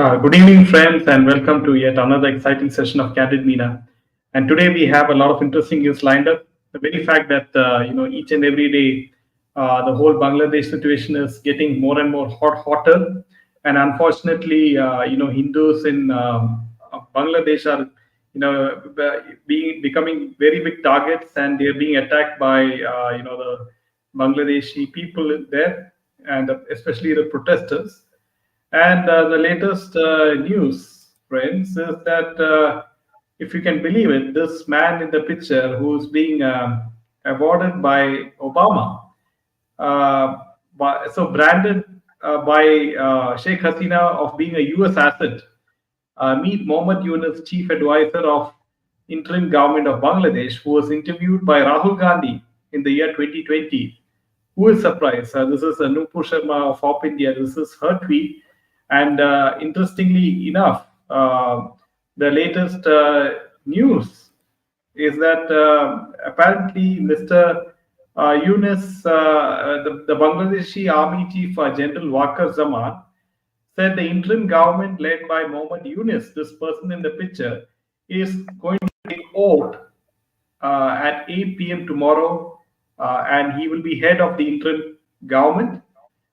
Good evening, friends, and welcome to yet another exciting session of Candid Meena. And today we have a lot of interesting news lined up. The very fact that each and every day the whole Bangladesh situation is getting more and more hotter, and unfortunately, Hindus in Bangladesh are being becoming very big targets, and they are being attacked by the Bangladeshi people there, and especially the protesters. And the latest news, friends, is that if you can believe it, this man in the picture who's being awarded by Obama, so branded by Sheikh Hasina of being a US asset. Meet Mohammad Yunus, chief advisor of interim government of Bangladesh, who was interviewed by Rahul Gandhi in the year 2020. Who is surprised? This is Nupur Sharma of Op India. This is her tweet. And interestingly enough, the latest news is that apparently Mr. Yunus, the Bangladeshi Army Chief General Waqar Zaman, said the interim government led by Mohammad Yunus, this person in the picture, is going to take oath at 8 p.m. tomorrow, and he will be head of the interim government.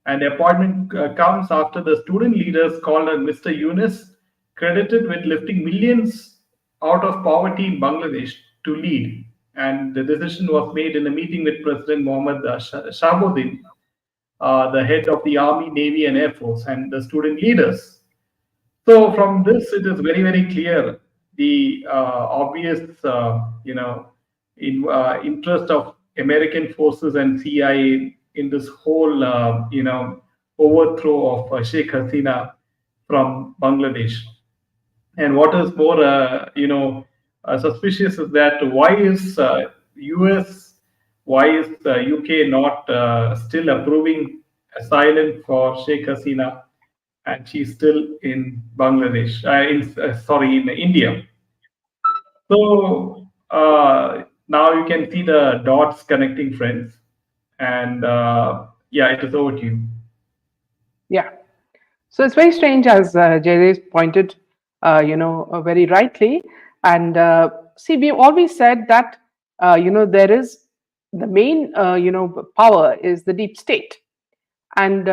And the appointment comes after the student leaders called on Mr. Yunus, credited with lifting millions out of poverty in Bangladesh, to lead. And the decision was made in a meeting with President Mohammad Shahabuddin, the head of the Army, Navy, and Air Force, and the student leaders. So from this, it is very, very clear the obvious, interest of American forces and CIA in this whole, overthrow of Sheikh Hasina from Bangladesh. And what is more, suspicious is that why is US, why is UK not still approving asylum for Sheikh Hasina, and she's still in Bangladesh, in India. So now you can see the dots connecting, friends. And yeah, it is over to you. Yeah. So it's very strange, as Jaidev pointed, very rightly. And see, we've always said that, there is the main, power is the deep state. And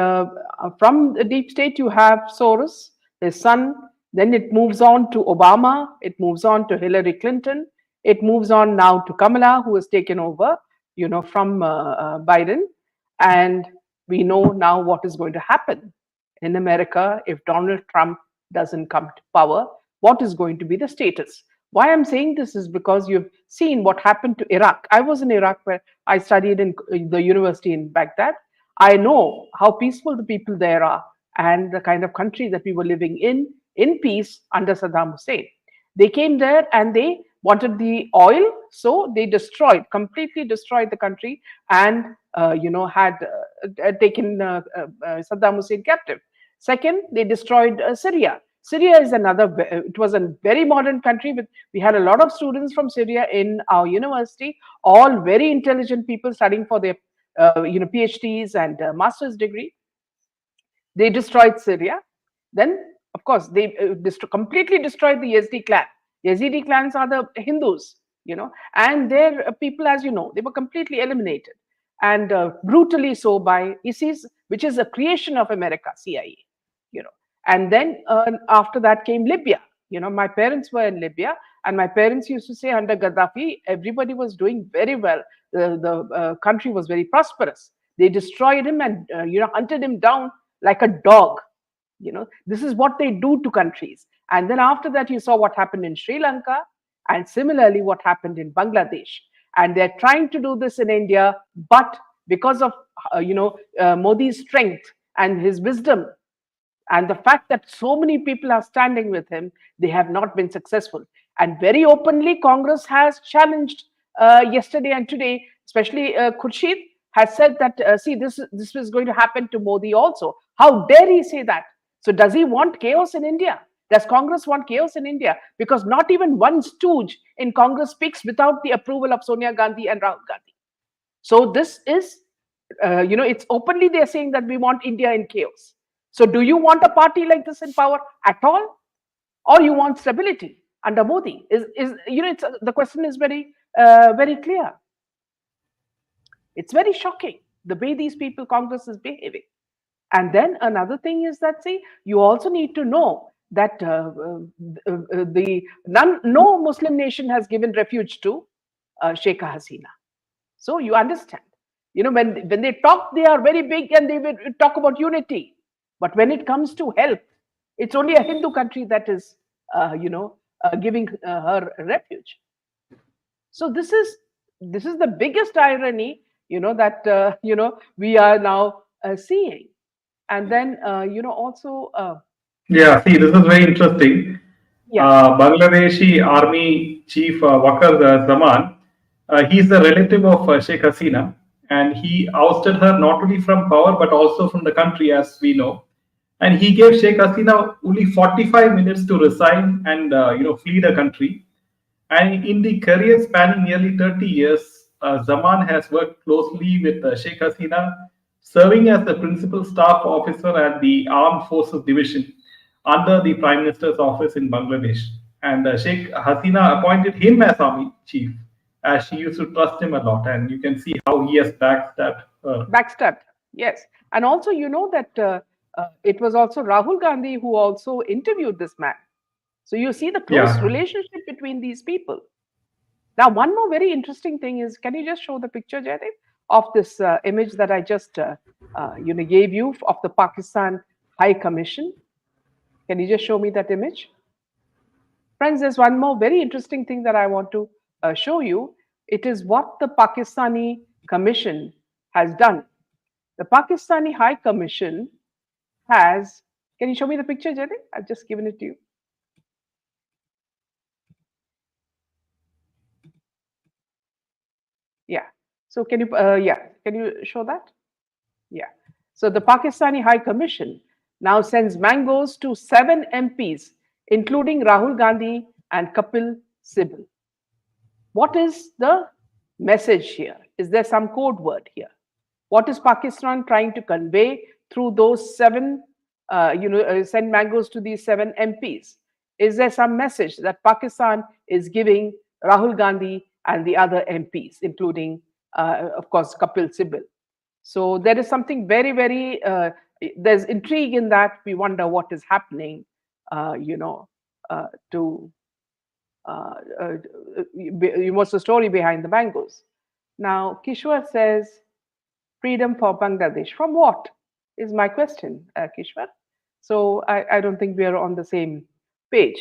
from the deep state, you have Soros, his son. Then it moves on to Obama. It moves on to Hillary Clinton. It moves on now to Kamala, who has taken over, from Biden. And we know now what is going to happen in America if Donald Trump doesn't come to power. What is going to be the status? Why I'm saying this is because you've seen what happened to Iraq. I was in Iraq, where I studied in the university in Baghdad. I know how peaceful the people there are, and the kind of country that we were living in peace under Saddam Hussein. They came there and they wanted the oil, so they completely destroyed the country, and had taken Saddam Hussein captive. Second, they destroyed Syria. Syria is it was a very modern country. We had a lot of students from Syria in our university, all very intelligent people studying for their PhDs and master's degree. They destroyed Syria. Then, of course, they completely destroyed the Yazidi clan. Yazidi clans are the Hindus, and their people, as you know, they were completely eliminated, and brutally so by ISIS, which is a creation of America, CIA, And then after that came Libya. My parents were in Libya, and my parents used to say under Gaddafi, everybody was doing very well. The country was very prosperous. They destroyed him and hunted him down like a dog. This is what they do to countries. And then after that, you saw what happened in Sri Lanka, and similarly what happened in Bangladesh. And they're trying to do this in India, but because of Modi's strength and his wisdom, and the fact that so many people are standing with him, they have not been successful. And very openly, Congress has challenged yesterday and today, especially Khurshid has said that, see, this is going to happen to Modi also. How dare he say that? So does he want chaos in India? Does Congress want chaos in India? Because not even one stooge in Congress speaks without the approval of Sonia Gandhi and Rahul Gandhi. So this is, it's openly they're saying that we want India in chaos. So do you want a party like this in power at all, or you want stability under Modi? The question is very clear. It's very shocking the way these people, Congress is behaving. And then another thing is that, see, you also need to know that no Muslim nation has given refuge to Sheikh Hasina. So you understand, when they talk, they are very big and they will talk about unity. But when it comes to help, it's only a Hindu country that is, giving her refuge. So this is the biggest irony, that we are now seeing. And then also, Yeah, see, this is very interesting. yeah, Bangladeshi Army Chief Wakar Zaman, he's the relative of Sheikh Hasina, and he ousted her not only from power but also from the country, as we know. And he gave Sheikh Hasina only 45 minutes to resign and flee the country. And in the career spanning nearly 30 years, Zaman has worked closely with Sheikh Hasina, serving as the principal staff officer at the Armed Forces Division under the Prime Minister's office in Bangladesh. And Sheikh Hasina appointed him as army chief, as she used to trust him a lot. And you can see how he has backstabbed her. backstabbed. Yes, and also that it was also Rahul Gandhi who also interviewed this man. So you see the close Yeah. relationship between these people. Now, one more very interesting thing is, can you just show the picture, Jaidev, of this image that I just gave you of the Pakistan High Commission? Can you just show me that image? Friends, there's one more very interesting thing that I want to show you. It is what the Pakistani Commission has done. The Pakistani High Commission has, can you show me the picture, Jaidev? I've just given it to you. Yeah. So can you show that? Yeah. So the Pakistani High Commission now sends mangoes to 7 MPs, including Rahul Gandhi and Kapil Sibal. What is the message here? Is there some code word here? What is Pakistan trying to convey through those 7, send mangoes to these 7 MPs? Is there some message that Pakistan is giving Rahul Gandhi and the other MPs, including, of course, Kapil Sibal? So there is something very, very, there's intrigue in that. We wonder what is happening, what's the story behind the mangoes. Now, Kishwar says, freedom for Bangladesh. From what is my question, Kishwar? So I don't think we are on the same page.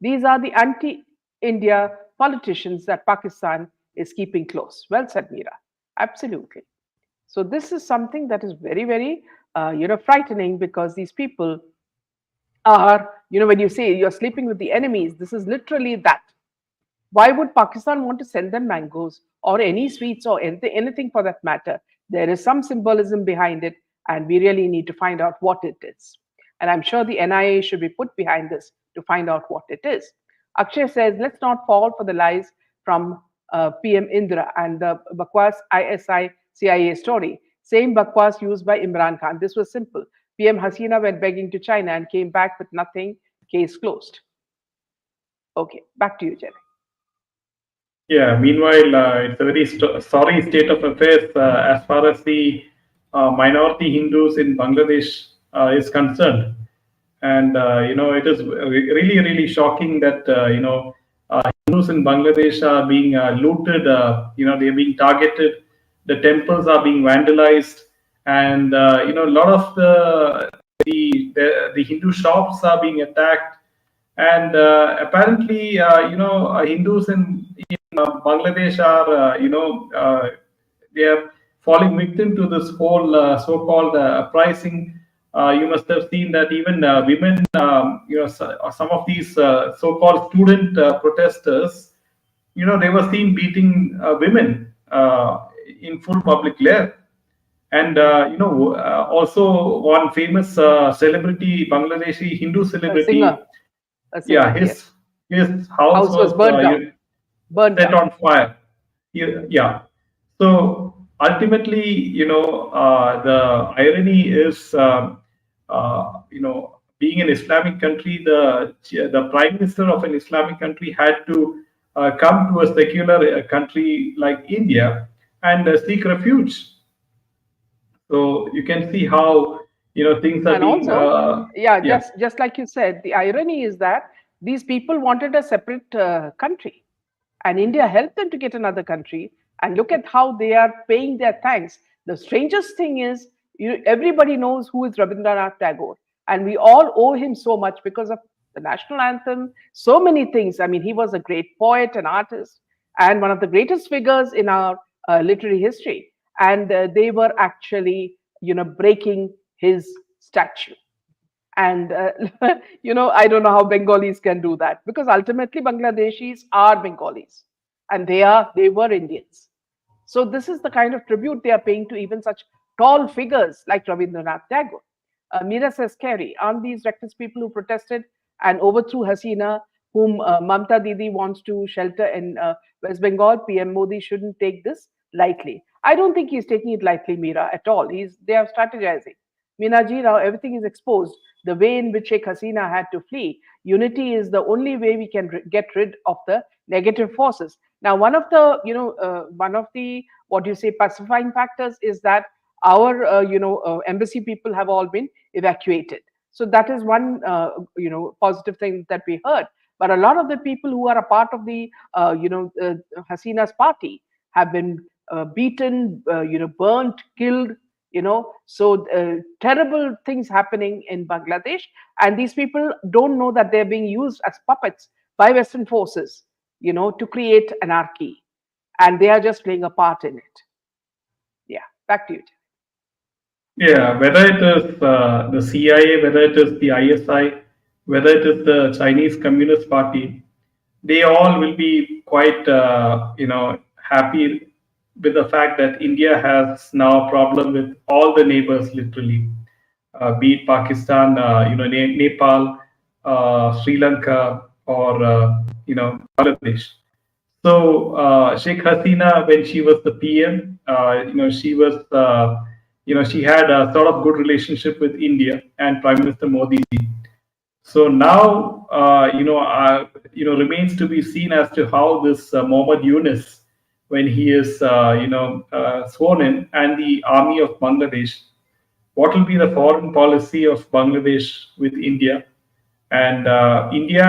These are the anti-India politicians that Pakistan is keeping close. Well said, Meera. Absolutely. So this is something that is very, very, frightening, because these people are, when you say you're sleeping with the enemies, this is literally that. Why would Pakistan want to send them mangoes or any sweets or anything for that matter? There is some symbolism behind it, and we really need to find out what it is. And I'm sure the NIA should be put behind this to find out what it is. Akshay says, let's not fall for the lies from PM Indra and the Bakwas ISI CIA story. Same Bakwas used by Imran Khan. This was simple. PM Hasina went begging to China and came back with nothing. Case closed. Okay, back to you, Jerry. Yeah, meanwhile, it's a very sorry state of affairs as far as the minority Hindus in Bangladesh is concerned. And, it is really, really shocking that, Hindus in Bangladesh are being looted, they're being targeted, the temples are being vandalized, and, a lot of the Hindu shops are being attacked. And apparently, Hindus in Bangladesh are, they are falling victim to this whole so-called uprising. You must have seen that even women, some of these so-called student protesters, they were seen beating women in full public glare. And also one famous celebrity, Bangladeshi Hindu celebrity, Singer, his house was burned down. Set on fire. Yeah. So ultimately, the irony is being an Islamic country, the prime minister of an Islamic country had to come to a secular country like India and seek refuge. So you can see how things are And being. also, yeah, Yeah. just like you said, the irony is that these people wanted a separate country, and India helped them to get another country. And look at how they are paying their thanks. The strangest thing is, everybody knows who is Rabindranath Tagore, and we all owe him so much because of the national anthem, so many things. I mean, he was a great poet and artist, and one of the greatest figures in our literary history. And they were actually, breaking his statue. And I don't know how Bengalis can do that, because ultimately Bangladeshis are Bengalis, and they were Indians. So this is the kind of tribute they are paying to even such tall figures like Rabindranath Tagore. Mira says, Kerry, aren't these reckless people who protested and overthrew Hasina, whom Mamta Didi wants to shelter in West Bengal? PM Modi shouldn't take this lightly. I don't think he's taking it lightly, Mira, at all. They are strategizing. Minaji, now everything is exposed. The way in which Sheikh Hasina had to flee. Unity is the only way we can get rid of the negative forces. Now, one of the what you say pacifying factors is that our embassy people have all been evacuated. So that is one positive thing that we heard. But a lot of the people who are a part of the Hasina's party have been beaten, burnt, killed. So terrible things happening in Bangladesh, and these people don't know that they're being used as puppets by Western forces, to create anarchy, and they are just playing a part in it. Yeah, back to you. Yeah, whether it is the CIA, whether it is the ISI, whether it is the Chinese Communist Party, they all will be quite, happy with the fact that India has now a problem with all the neighbors, literally, be it Pakistan, Nepal, Sri Lanka, or Bangladesh. So Sheikh Hasina, when she was the PM, she was, she had a sort of good relationship with India and Prime Minister Modi. So now, remains to be seen as to how this Mohammad Yunus, when he is, sworn in, and the army of Bangladesh, what will be the foreign policy of Bangladesh with India? And India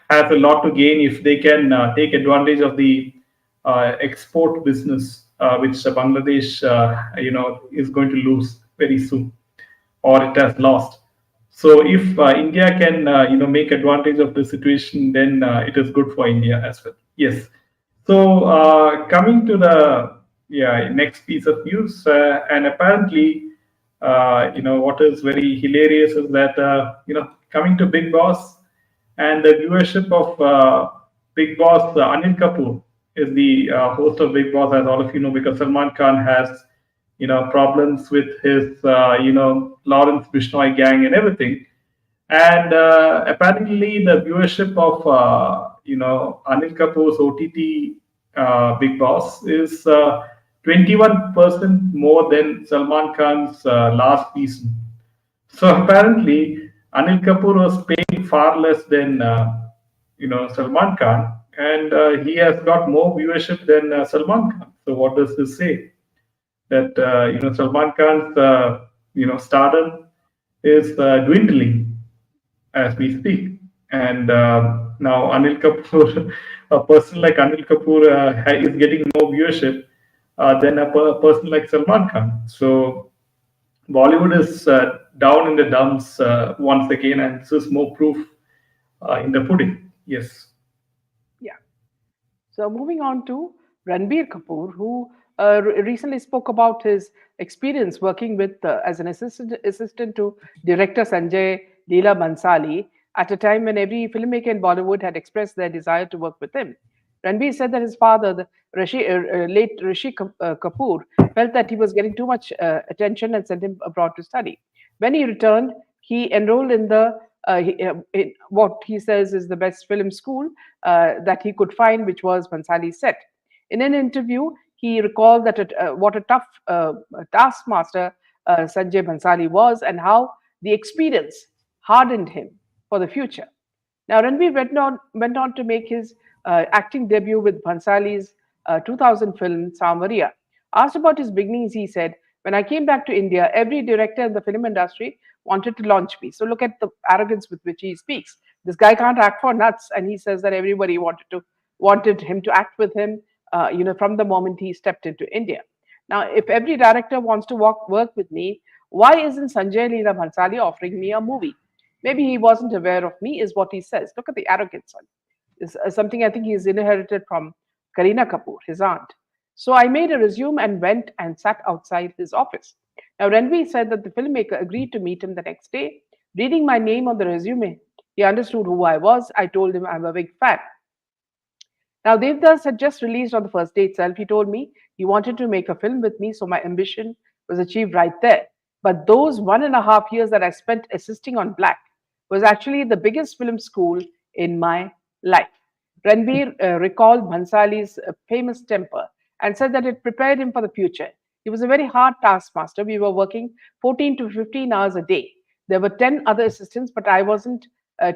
has a lot to gain if they can take advantage of the export business, which Bangladesh, is going to lose very soon, or it has lost. So if India can, make advantage of the situation, then it is good for India as well. Yes. So coming to the next piece of news, and apparently, what is very hilarious is that coming to Big Boss, and the viewership of Big Boss, Anil Kapoor is the host of Big Boss, as all of you know, because Salman Khan has problems with his Lawrence Bishnoi gang and everything. And apparently, the viewership of Anil Kapoor's OTT Big Boss is 21% more than Salman Khan's last season. So apparently, Anil Kapoor was paying far less than Salman Khan, and he has got more viewership than Salman Khan. So what does this say? That Salman Khan's stardom is dwindling as we speak, and now Anil Kapoor, a person like Anil Kapoor, is getting more viewership than a person like Salman Khan. So Bollywood is down in the dumps once again, and this is more proof in the pudding. Yes. Yeah. So moving on to Ranbir Kapoor, who recently spoke about his experience working with as an assistant to director Sanjay Leela Bansali at a time when every filmmaker in Bollywood had expressed their desire to work with him. Ranbir said that his father, late Kapoor, felt that he was getting too much attention and sent him abroad to study. When he returned, he enrolled in what he says is the best film school that he could find, which was Bansali's set. In an interview, he recalled that what a tough taskmaster Sanjay Bansali was, and how the experience hardened him for the future. Now, Ranbir went on to make his acting debut with Bhansali's 2000 film Samaria. Asked about his beginnings, he said, "When I came back to India, every director in the film industry wanted to launch me." So look at the arrogance with which he speaks. This guy can't act for nuts, and he says that everybody wanted him to act with him, from the moment he stepped into India. Now, if every director wants to work with me, why isn't Sanjay Leela Bhansali offering me a movie? Maybe he wasn't aware of me, is what he says. Look at the arrogance on it. It's something I think he's inherited from Kareena Kapoor, his aunt. So I made a resume and went and sat outside his office. Now, Ranveer said that the filmmaker agreed to meet him the next day. Reading my name on the resume, he understood who I was. I told him I'm a big fan. Now, Devdas had just released on the first day itself. He told me he wanted to make a film with me, so my ambition was achieved right there. But those 1.5 years that I spent assisting on Black was actually the biggest film school in my life. Ranbir recalled Bhansali's famous temper and said that it prepared him for the future. He was a very hard taskmaster. We were working 14 to 15 hours a day. There were 10 other assistants, but I wasn't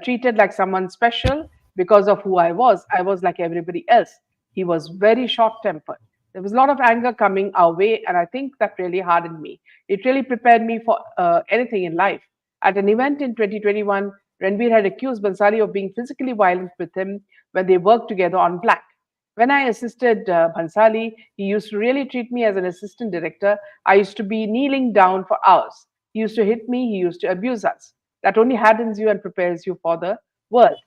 treated like someone special because of who I was. I was like everybody else. He was very short tempered. There was a lot of anger coming our way, and I think that really hardened me. It really prepared me for anything in life. At an event in 2021, Ranbir had accused Bhansali of being physically violent with him when they worked together on Black. When I assisted Bhansali, he used to really treat me as an assistant director. I used to be kneeling down for hours. He used to hit me, he used to abuse us. That only hardens you and prepares you for the world.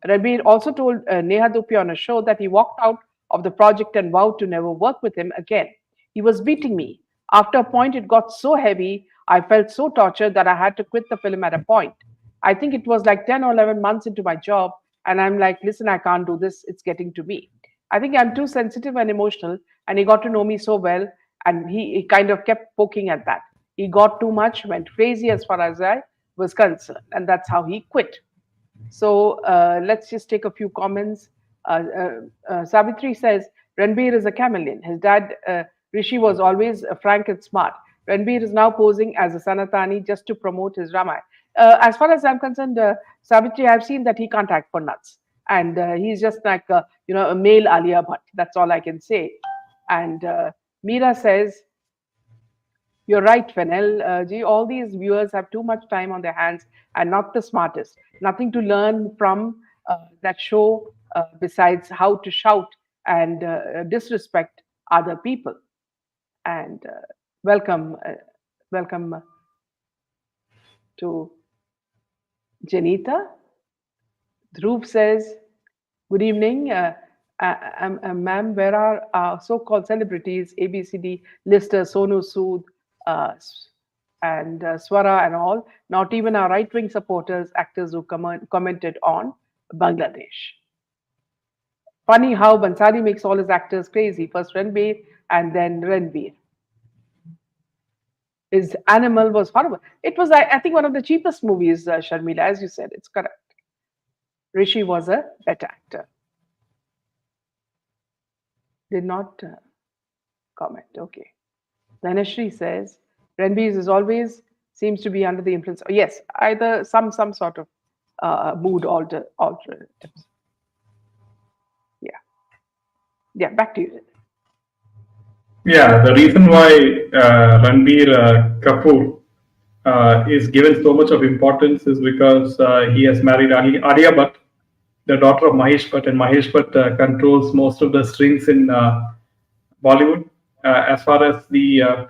Ranbir also told Neha Duppi on a show that he walked out of the project and vowed to never work with him again. He was beating me. After a point, it got so heavy, I felt so tortured that I had to quit the film at a point. I think it was like 10 or 11 months into my job, and I'm like, listen, I can't do this. It's getting to me. I think I'm too sensitive and emotional, and he got to know me so well, and he kind of kept poking at that. He got too much, went crazy as far as I was concerned, and that's how he quit. So let's just take a few comments. Savitri says, Ranbir is a chameleon. His dad, Rishi, was always frank and smart. Ranbir is now posing as a Sanatani just to promote his Ramayana. As far as I'm concerned, Savitri, I've seen that he can't act for nuts. And he's just like, a male Alia Bhatt. That's all I can say. And Meera says, you're right, Fennel. All these viewers have too much time on their hands and not the smartest. Nothing to learn from that show besides how to shout and disrespect other people. And welcome to Janita. Dhruv says, good evening. Ma'am, where are our so-called celebrities, ABCD listers, Sonu Sood, and Swara and all, not even our right-wing supporters, actors who commented on Bangladesh. Funny how Bhansali makes all his actors crazy. First Ranbir and then Ranbir. His Animal was horrible. It was, I think, one of the cheapest movies, Sharmila, as you said. It's correct. Rishi was a better actor. Did not comment. Okay. Dhanashri says, Ranbir is always seems to be under the influence. Oh, yes, either some sort of mood alternatives. Yeah, back to you. Yeah, the reason why Ranbir Kapoor is given so much of importance is because he has married Alia Bhatt, the daughter of Mahesh Bhatt, and Mahesh Bhatt controls most of the strings in Bollywood as far as the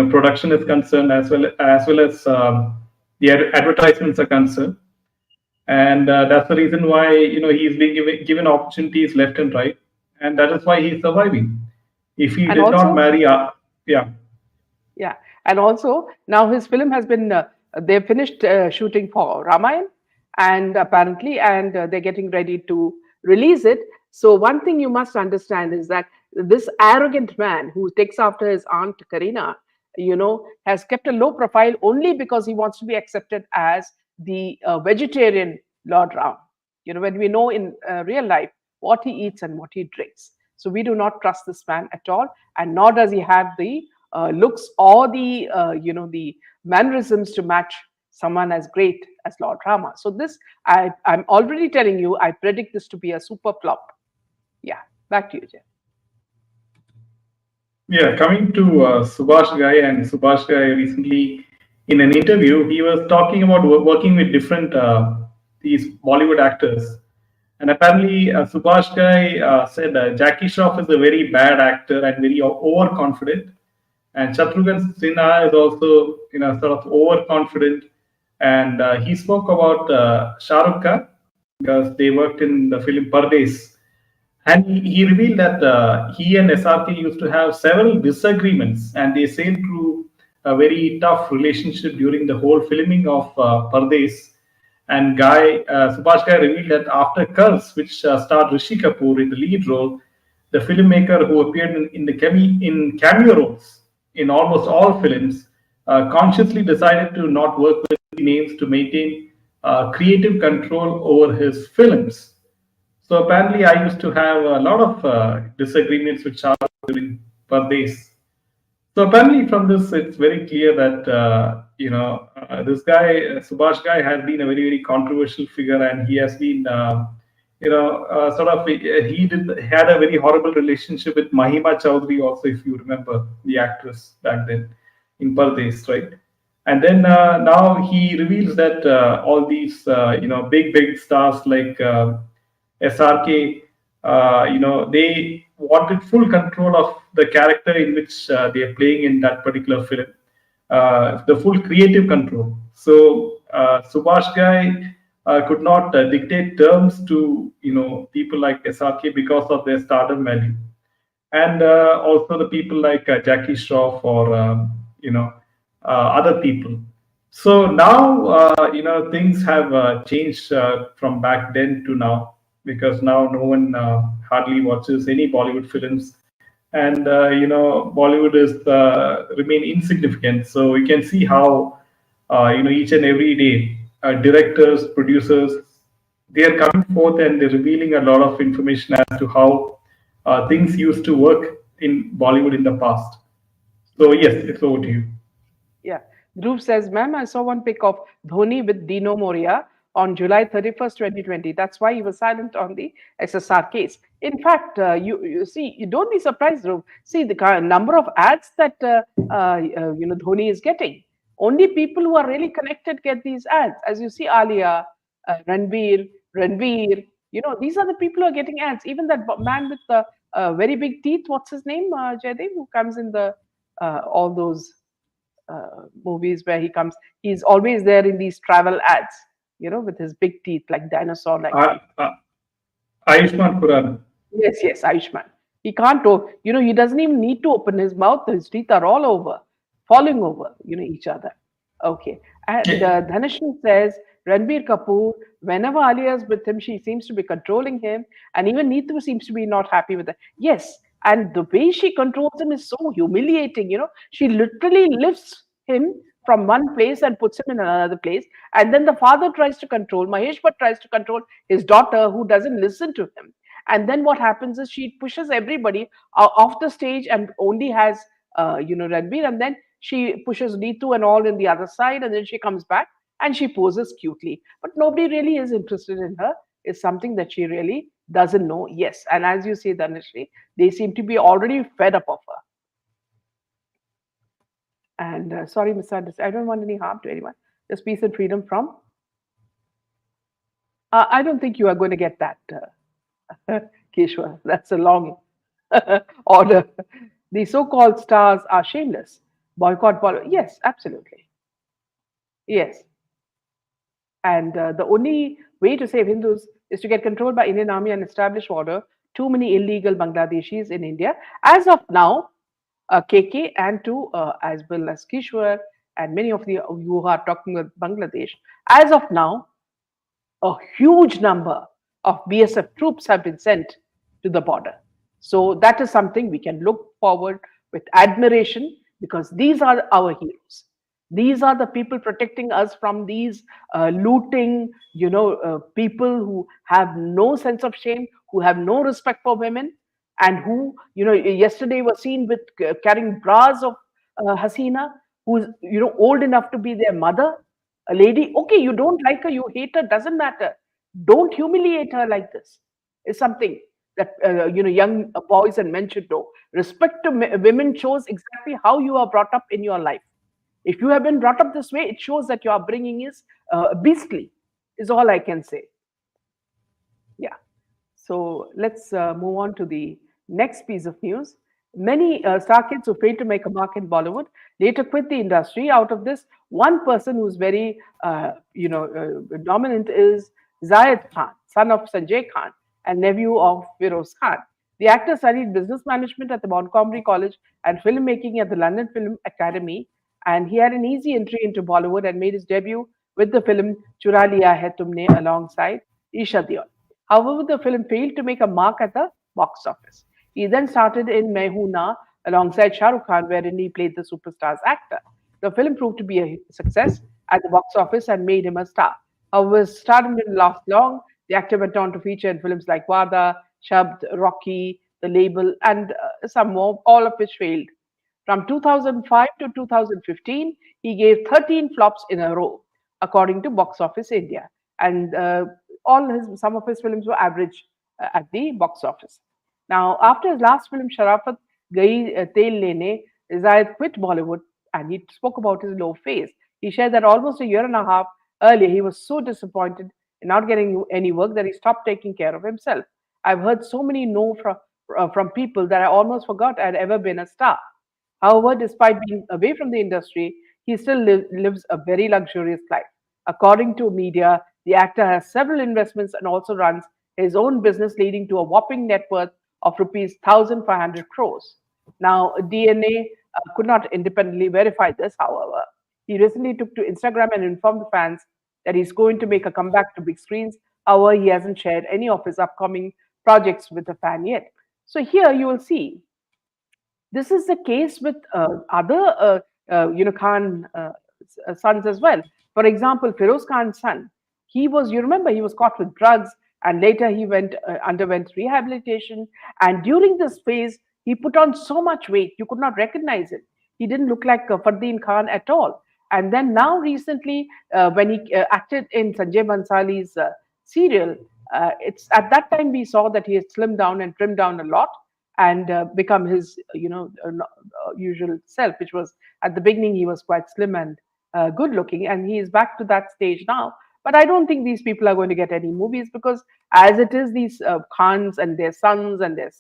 production is concerned, as well as the advertisements are concerned, and that's the reason why he's being given opportunities left and right, and that is why he's surviving. If he did not marry, yeah, and also now his film has been they've finished shooting for Ramayana, and apparently, and they're getting ready to release it. So one thing you must understand is that this arrogant man who takes after his aunt Kareena, has kept a low profile only because he wants to be accepted as the vegetarian Lord Ram. When we know in real life what he eats and what he drinks. So we do not trust this man at all, and nor does he have the looks or the the mannerisms to match someone as great as Lord Rama. So this, I'm already telling you, I predict this to be a super flop. Yeah, back to you, Jeff. Yeah, coming to Subhash Ghai, and Subhash Ghai recently in an interview, he was talking about working with different these Bollywood actors, and apparently Subhash Ghai said Jackie Shroff is a very bad actor and very overconfident, and Shatrughan Sinha is also sort of overconfident, and he spoke about Shah Rukh Khan because they worked in the film Pardes, and he revealed that he and SRK used to have several disagreements, and they sailed through a very tough relationship during the whole filming of Pardes. And Subhash Ghai revealed that after Curse, which starred Rishi Kapoor in the lead role, the filmmaker who appeared in cameo roles in almost all films consciously decided to not work with names to maintain creative control over his films. So apparently, I used to have a lot of disagreements with Shah during birthdays. So apparently, from this, it's very clear that this guy Subhash Ghai has been a very controversial figure, and he has been sort of had a very horrible relationship with Mahima Chowdhury also, if you remember the actress back then in Pardes, right? And then now he reveals that all these big stars like SRK, they wanted full control of the character in which they are playing in that particular film, the full creative control. So Subhash Ghai could not dictate terms to people like SRK because of their stardom value, and also the people like Jackie Shroff or other people. So now things have changed from back then to now, because now no one hardly watches any Bollywood films, and Bollywood is remain insignificant. So you can see how each and every day directors, producers, they are coming forth and they're revealing a lot of information as to how things used to work in Bollywood in the past. So yes, it's over to you. Yeah. Dhruv says, ma'am, I saw one pic of Dhoni with Dino Moria on July 31st, 2020. That's why he was silent on the SSR case. In fact, you see, you don't be surprised, Dhruv. See the number of ads that Dhoni is getting. Only people who are really connected get these ads. As you see, Alia, Ranbir, these are the people who are getting ads. Even that man with the very big teeth, what's his name, Jaydev, who comes in the all those movies where he's always there in these travel ads, with his big teeth like dinosaur like Uh, teeth. uh, Ayushman Khurrana. Yes, Ayushman. He can't, he doesn't even need to open his mouth. His teeth are all over, falling over, each other. Okay. And Yeah. Dhanashri says, Ranbir Kapoor, whenever Alia is with him, she seems to be controlling him. And even Neetu seems to be not happy with her. Yes. And the way she controls him is so humiliating. She literally lifts him from one place and puts him in another place. And then the father tries to control, Mahesh Bhatt tries to control his daughter who doesn't listen to him. And then what happens is she pushes everybody off the stage and only has, Ranbir. And then she pushes Neetu and all in the other side. And then she comes back and she poses cutely. But nobody really is interested in her. It's something that she really doesn't know. Yes. And as you say, Dhanashri, they seem to be already fed up of her. And sorry, misunderstood. I don't want any harm to anyone. Just peace and freedom from. I don't think you are going to get that, Keshwar. That's a long order. The so-called stars are shameless. Boycott Bollywood. Yes, absolutely. Yes. And the only way to save Hindus is to get controlled by Indian army and establish order. Too many illegal Bangladeshis in India. As of now, KK and to as well as Kishwar and many of you who are talking with Bangladesh, as of now, a huge number of BSF troops have been sent to the border. So that is something we can look forward with admiration, because these are our heroes. These are the people protecting us from these looting, people who have no sense of shame, who have no respect for women, and who, yesterday were seen with carrying bras of Hasina, who's, old enough to be their mother. A lady, okay, you don't like her, you hate her, doesn't matter. Don't humiliate her like this. Is something that young boys and men should know. Respect to women shows exactly how you are brought up in your life. If you have been brought up this way, it shows that your upbringing is beastly. Is all I can say. Yeah. So let's move on to the next piece of news. Many star kids who failed to make a mark in Bollywood later quit the industry. Out of this, one person who's very, dominant is Zayed Khan, son of Sanjay Khan and nephew of Firoz Khan. The actor studied business management at the Montgomery College and filmmaking at the London Film Academy, and he had an easy entry into Bollywood and made his debut with the film Chura Liya Hai Tumne alongside Isha Deol. However, the film failed to make a mark at the box office. He then started in Main Hoon Na alongside Shah Rukh Khan, wherein he played the superstar's actor. The film proved to be a success at the box office and made him a star. However, his stardom didn't last long. The actor went on to feature in films like Wada, Shabd, Rocky, The Label, and some more, all of which failed. From 2005 to 2015, he gave 13 flops in a row, according to Box Office India. And some of his films were average at the box office. Now, after his last film, Sharafat Gayi Tel Lene, Zayed quit Bollywood and he spoke about his low phase. He shared that almost a year and a half earlier, he was so disappointed in not getting any work that he stopped taking care of himself. I've heard so many no from people that I almost forgot I'd ever been a star. However, despite being away from the industry, he still lives a very luxurious life. According to media, the actor has several investments and also runs his own business, leading to a whopping net worth of rupees 1,500 crores. Now, DNA could not independently verify this, however. He recently took to Instagram and informed the fans that he's going to make a comeback to big screens. However, he hasn't shared any of his upcoming projects with the fan yet. So here you will see this is the case with other, Khan sons as well. For example, Firoz Khan's son, he was, you remember, he was caught with drugs, and later he underwent rehabilitation. And during this phase, he put on so much weight you could not recognize him. He didn't look like Fardeen Khan at all. And then now recently, when he acted in Sanjay Bansali's serial, it's at that time we saw that he had slimmed down and trimmed down a lot and become his usual self, which was at the beginning he was quite slim and good looking, and he is back to that stage now. But I don't think these people are going to get any movies because, as it is, these Khans and their sons and their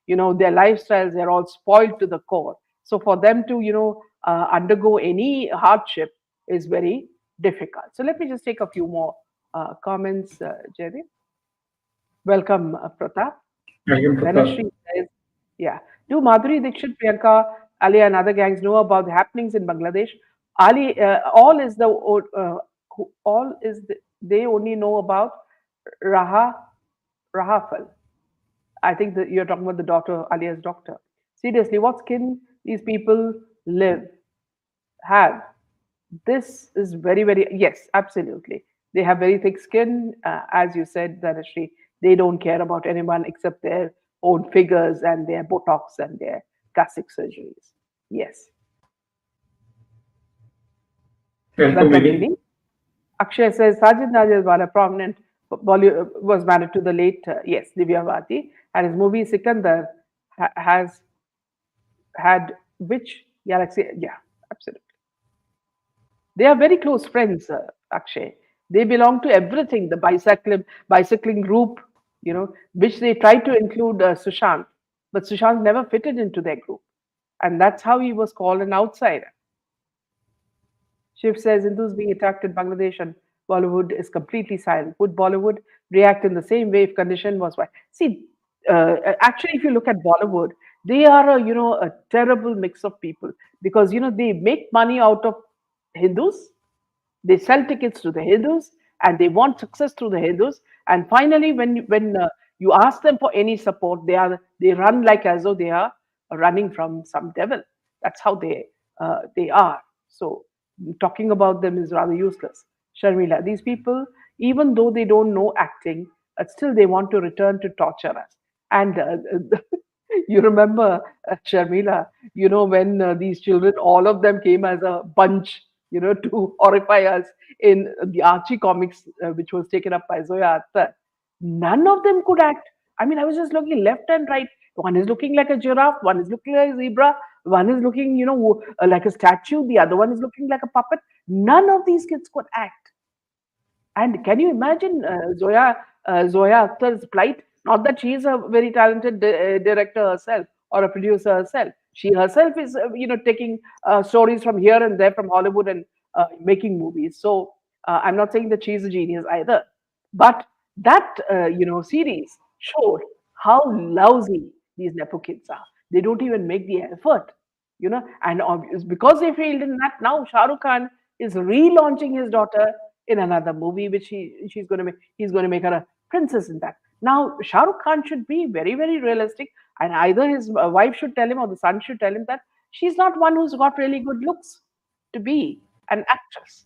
lifestyles, they're all spoiled to the core. So for them to undergo any hardship is very difficult. So let me just take a few more comments, Jerry. Welcome, Pratap. Welcome, Pratap. Dhanashri says, yeah. Do Madhuri Dixit, Priyanka, Alia, and other gangs know about the happenings in Bangladesh? Ali, they only know about Raha Rahafal. I think that you're talking about the daughter, Alia's doctor. Seriously, what skin these people have? This is very, very, yes, absolutely. They have very thick skin, as you said, Dhanashri. They don't care about anyone except their own figures and their Botox and their plastic surgeries. Yes. Welcome, Welcome, Vinny. Vinny. Akshay says Sajid Najalwala, prominent was married to the late, yes, Divya Vati, and his movie Sikandar has had which galaxy? Yeah, absolutely. They are very close friends, Akshay. They belong to everything, the bicycling group, which they tried to include Sushant, but Sushant never fitted into their group. And that's how he was called an outsider. Shiv says Hindus being attacked in Bangladesh and Bollywood is completely silent. Would Bollywood react in the same way if condition was right? See, actually, if you look at Bollywood, they are a terrible mix of people because they make money out of Hindus, they sell tickets to the Hindus, and they want success through the Hindus. And finally, when you ask them for any support, they run like as though they are running from some devil. That's how they are. So talking about them is rather useless. Sharmila, these people, even though they don't know acting, still they want to return to torture us. And you remember, Sharmila, when these children, all of them came as a bunch, to horrify us in the Archie comics, which was taken up by Zoya Akhtar. None of them could act. I mean, I was just looking left and right. One is looking like a giraffe, one is looking like a zebra, one is looking, like a statue, the other one is looking like a puppet. None of these kids could act. And can you imagine Zoya Akhtar's plight? Not that she is a very talented director herself or a producer herself. She herself is, taking stories from here and there from Hollywood and making movies. So I'm not saying that she's a genius either. But that, series showed how lousy these Nepo kids are. They don't even make the effort, and because they failed in that, now Shah Rukh Khan is relaunching his daughter in another movie, which she's going to make. He's going to make her a princess in that. Now, Shah Rukh Khan should be very, very realistic, and either his wife should tell him or the son should tell him that she's not one who's got really good looks to be an actress.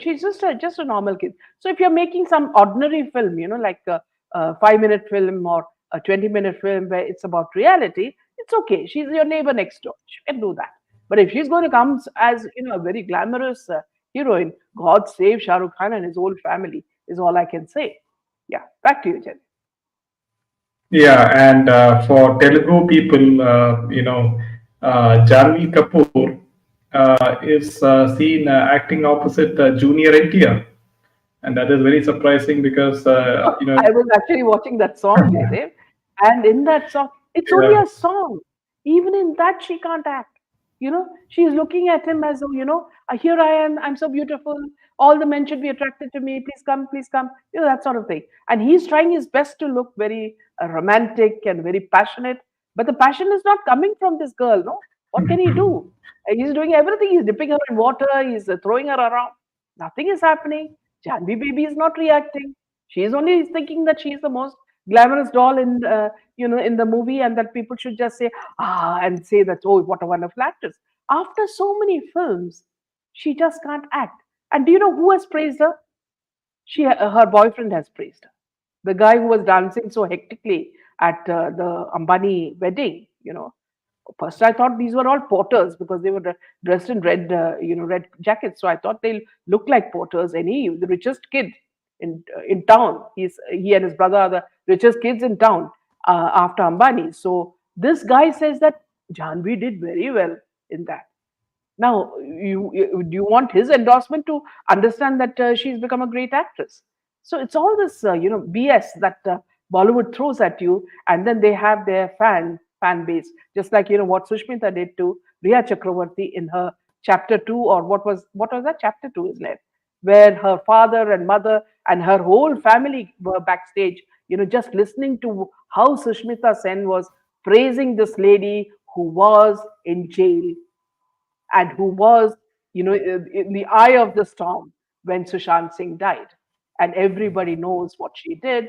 She's just a normal kid. So if you're making some ordinary film, like a 5-minute film or a 20-minute film where it's about reality, it's okay. She's your neighbor next door. She can do that. But if she's going to come as a very glamorous heroine, God save Shah Rukh Khan and his whole family is all I can say. Yeah, back to you, Jen. Yeah, and for Telugu people, Janvi Kapoor is seen acting opposite Junior NTR, and that is very surprising because I was actually watching that song, Jaydev, and in that song, it's only yeah. a song. Even in that, she can't act. She's looking at him as though, here I am, I'm so beautiful. All the men should be attracted to me. Please come, that sort of thing. And he's trying his best to look very romantic and very passionate, but the passion is not coming from this girl. No, what can he do? He's doing everything. He's dipping her in water. He's throwing her around. Nothing is happening. Janvi baby is not reacting. She is only thinking that she is the most glamorous doll in the movie, and that people should just say and say that, oh, what a wonderful actress. After so many films, she just can't act. And do you know who has praised her? Her boyfriend has praised her. The guy who was dancing so hectically at the Ambani wedding. First, I thought these were all porters because they were dressed in red, red jackets. So I thought they look like porters. And the richest kid in town. He and his brother are the richest kids in town after Ambani. So this guy says that Janvi did very well in that. Now, do you want his endorsement to understand that she's become a great actress? So it's all this, BS that Bollywood throws at you, and then they have their fan base, just like what Sushmita did to Riya Chakravarti in her chapter 2, or what was that chapter 2, isn't it? Where her father and mother and her whole family were backstage, just listening to how Sushmita Sen was praising this lady who was in jail and who was, in the eye of the storm when Sushant Singh died. And everybody knows what she did.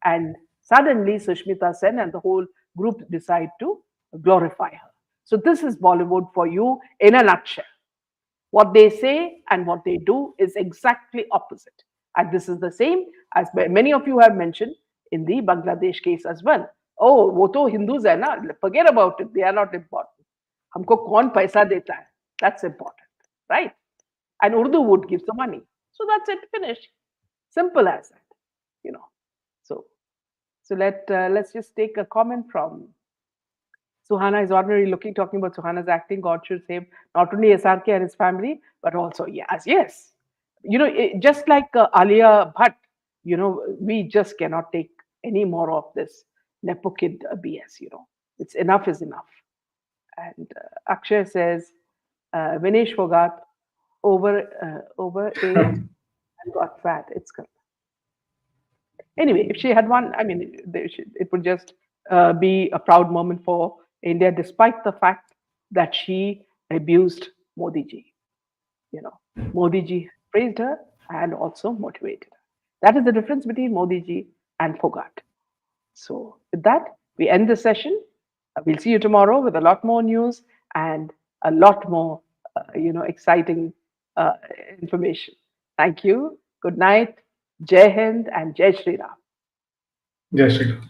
And suddenly, Sushmita Sen and the whole group decide to glorify her. So this is Bollywood for you in a nutshell. What they say and what they do is exactly opposite. And this is the same as many of you have mentioned in the Bangladesh case as well. Oh, वो तो Hindus है ना, forget about it, they are not important. हमको कौन पैसा देता है? That's important, right? And Urdu would give the money. So that's it, finished. Simple as that, So let's just take a comment from Suhana. Is ordinary looking, talking about Suhana's acting. God should save not only SRK and his family, but also yes. Just like Alia Bhatt, we just cannot take any more of this Nepo kid BS. It's enough is enough. And Akshay says, Vinesh forgot overate and got fat. It's good. Anyway, if she had won, I mean, it would just be a proud moment for India, despite the fact that she abused Modi ji. Modi ji praised her and also motivated her. That is the difference between Modi ji and Fogart. So with that, we end the session. We'll see you tomorrow with a lot more news and a lot more, exciting information. Thank you. Good night. Jai Hind and Jai Shri Ram. Jai Shri Ram.